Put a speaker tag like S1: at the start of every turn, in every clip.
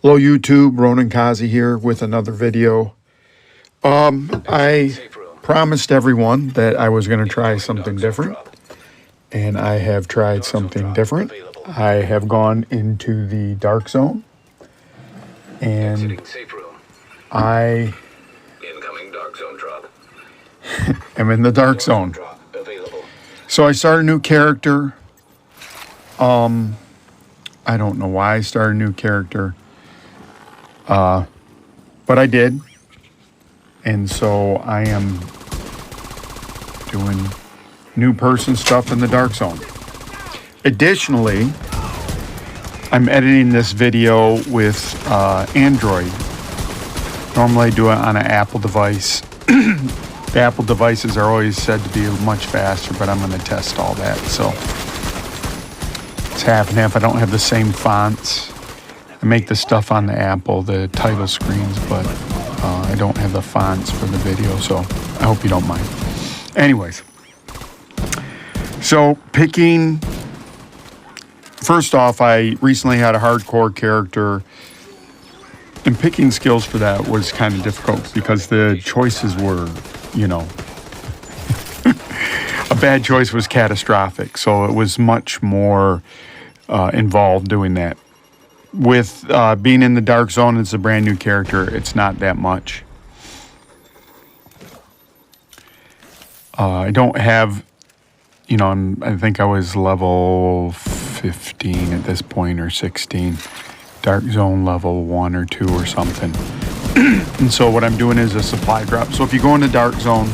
S1: Hello YouTube, Ronan Kazi here with another video. I promised everyone that I was going to try something different, and I have tried something different. I have gone into the dark zone, and I am in the dark zone. So I start a new character. I don't know why I started a new character. But I did, and so I am doing new person stuff in the dark zone. Additionally, I'm editing this video with Android. Normally I do it on an Apple device. The Apple devices are always said to be much faster, but I'm going to test all that. So it's half and half. I don't have the same fonts. I make the stuff on the Apple, the title screens, but I don't have the fonts for the video, so I hope you don't mind. Anyways, so first off, I recently had a hardcore character, and picking skills for that was kind of difficult because the choices were, a bad choice was catastrophic, so it was much more involved doing that. With being in the dark zone, it's a brand new character. It's not that much. I don't have, I think I was level 15 at this point, or 16. Dark zone level 1 or 2 or something. And so what I'm doing is a supply drop. So if you go into dark zone,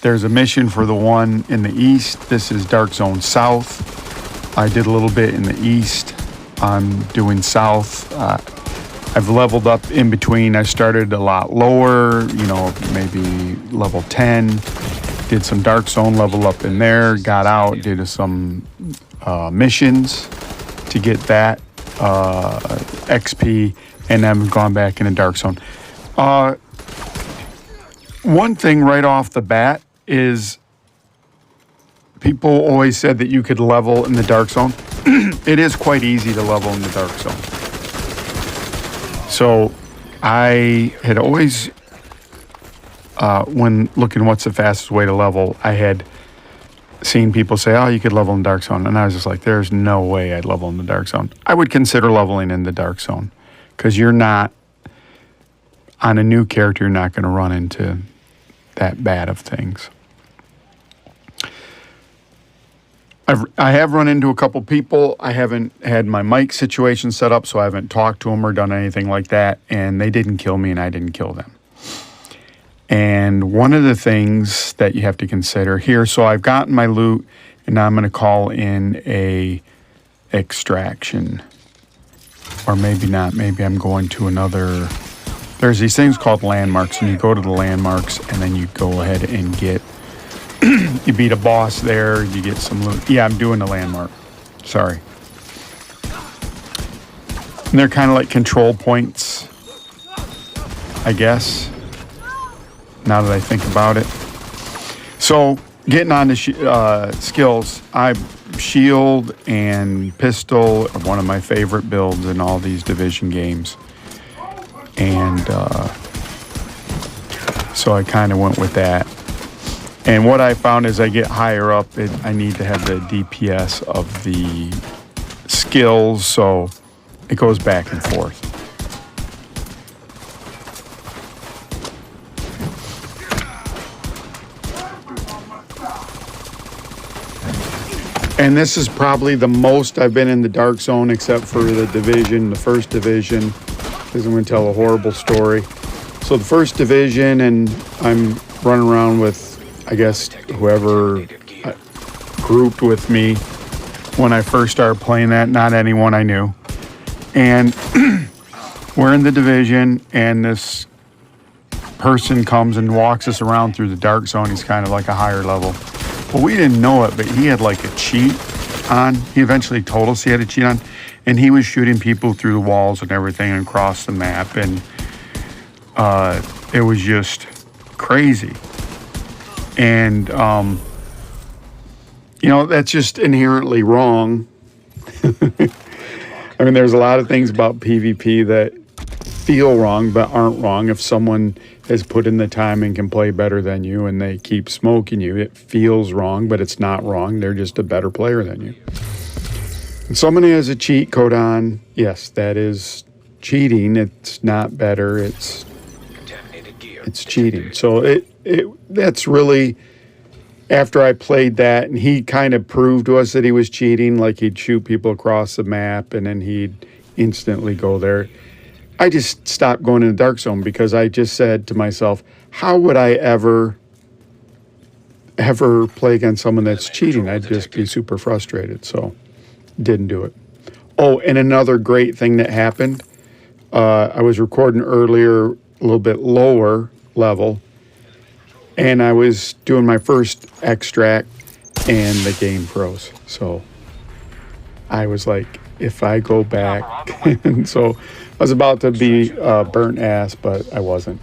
S1: there's a mission for the one in the east. This is dark zone south. I did a little bit in the east. I'm doing south. I've leveled up in between. I started a lot lower, maybe level 10. Did some dark zone level up in there. Got out, did some missions to get that XP, and then gone back into dark zone. One thing right off the bat is people always said that you could level in the dark zone. It is quite easy to level in the dark zone. So I had always, when looking what's the fastest way to level, I had seen people say, oh, you could level in the dark zone. And I was just like, there's no way I'd level in the dark zone. I would consider leveling in the dark zone because you're not, on a new character, you're not going to run into that bad of things. I have run into a couple people. I haven't had my mic situation set up, so I haven't talked to them or done anything like that, and they didn't kill me and I didn't kill them. And one of the things that you have to consider here, so I've gotten my loot, and now I'm going to call in a extraction. Or maybe not. Maybe I'm going to another. There's these things called landmarks, and you go to the landmarks, and then you go ahead and get you beat a boss there, you get some loot. Yeah, I'm doing a landmark. Sorry. And they're kind of like control points, I guess, now that I think about it. So, getting on to skills, shield and pistol are one of my favorite builds in all these Division games. And so I kind of went with that. And what I found is I get higher up, I need to have the DPS of the skills, so it goes back and forth. And this is probably the most I've been in the dark zone, except for the Division, the first Division, because I'm going to tell a horrible story. So the first Division, and I'm running around with, I guess, whoever grouped with me when I first started playing that, not anyone I knew. And we're in the Division, and this person comes and walks us around through the dark zone. He's kind of like a higher level. Well, we didn't know it, but he had like a cheat on. He eventually told us he had a cheat on, and he was shooting people through the walls and everything and across the map, and it was just crazy. And, that's just inherently wrong. I mean, there's a lot of things about PvP that feel wrong but aren't wrong. If someone has put in the time and can play better than you and they keep smoking you, it feels wrong, but it's not wrong. They're just a better player than you. And somebody has a cheat code on, yes, that is cheating. It's not better. It's cheating. So that's really, after I played that and he kind of proved to us that he was cheating, like he'd shoot people across the map and then he'd instantly go there. I just stopped going in the dark zone because I just said to myself, how would I ever play against someone that's cheating? I'd just be super frustrated. So didn't do it. Oh, and another great thing that happened, I was recording earlier, a little bit lower level, and I was doing my first extract and the game froze. So I was like, if I go back, and so I was about to be burnt ass, but I wasn't.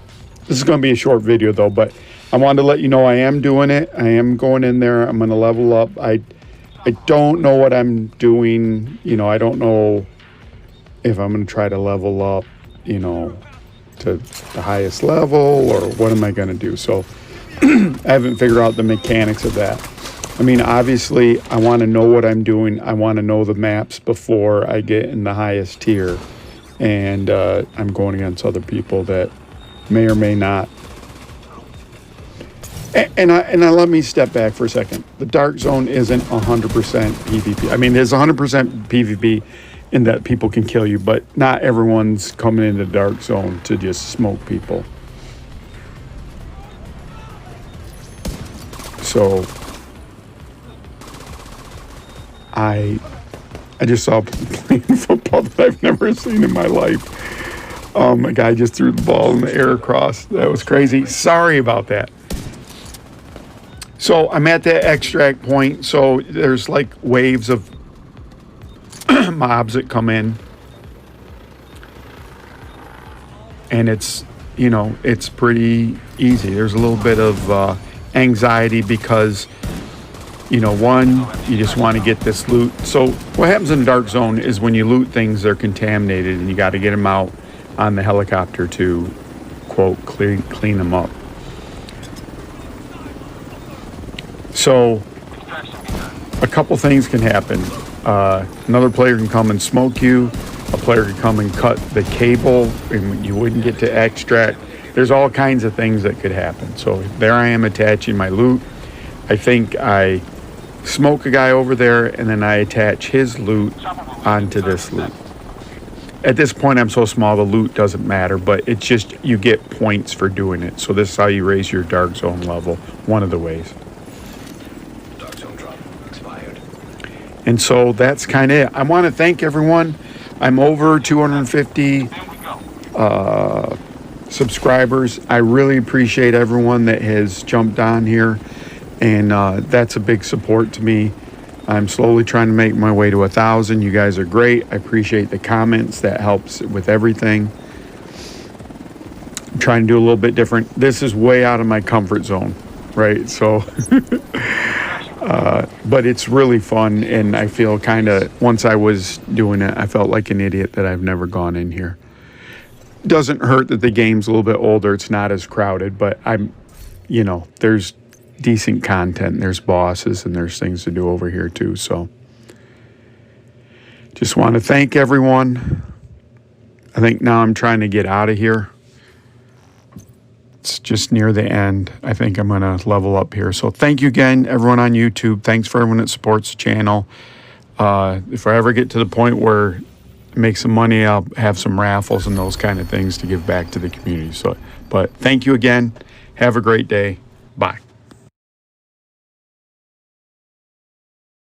S1: This is going to be a short video though, but I wanted to let you know I am doing it. I am going in there. I'm going to level up. I don't know what I'm doing. You know, I don't know if I'm going to try to level up, you know, to the highest level or what am I going to do. So I haven't figured out the mechanics of that. I mean, obviously, I want to know what I'm doing. I want to know the maps before I get in the highest tier. And I'm going against other people that may or may not. And let me step back for a second. The Dark Zone isn't 100% PvP. I mean, there's 100% PvP in that people can kill you, but not everyone's coming into the Dark Zone to just smoke people. So I just saw playing football that I've never seen in my life. A guy just threw the ball in the air across. That was crazy. Sorry about that. So I'm at that extract point. So there's like waves of mobs that come in. And it's, you know, it's pretty easy. There's a little bit of anxiety because, you know, one, you just want to get this loot. So what happens in the Dark Zone is when you loot things, they're contaminated and you got to get them out on the helicopter to, quote, clean them up. So a couple things can happen. Another player can come and smoke you. A player can come and cut the cable and you wouldn't get to extract. There's all kinds of things that could happen. So there I am attaching my loot. I think I smoke a guy over there and then I attach his loot onto this loot. At this point, I'm so small, the loot doesn't matter, but it's just you get points for doing it. So this is how you raise your Dark Zone level, one of the ways.
S2: Dark Zone drop expired.
S1: And so that's kind of it. I want to thank everyone. I'm over 250 subscribers. I really appreciate everyone that has jumped on here. And that's a big support to me. I'm slowly trying to make my way to 1,000. You guys are great. I appreciate the comments. That helps with everything. I'm trying to do a little bit different. This is way out of my comfort zone, right? So, but it's really fun. And I feel kind of, once I was doing it, I felt like an idiot that I've never gone in here. Doesn't hurt that the game's a little bit older. It's not as crowded, but I'm, you know, there's decent content. There's bosses and there's things to do over here too. So just want to thank everyone. I think now I'm trying to get out of here. It's just near the end. I think I'm going to level up here. So thank you again, everyone on YouTube. Thanks for everyone that supports the channel. If I ever get to the point where I make some money, I'll have some raffles and those kind of things to give back to the community. So, but thank you again. Have a great day. Bye.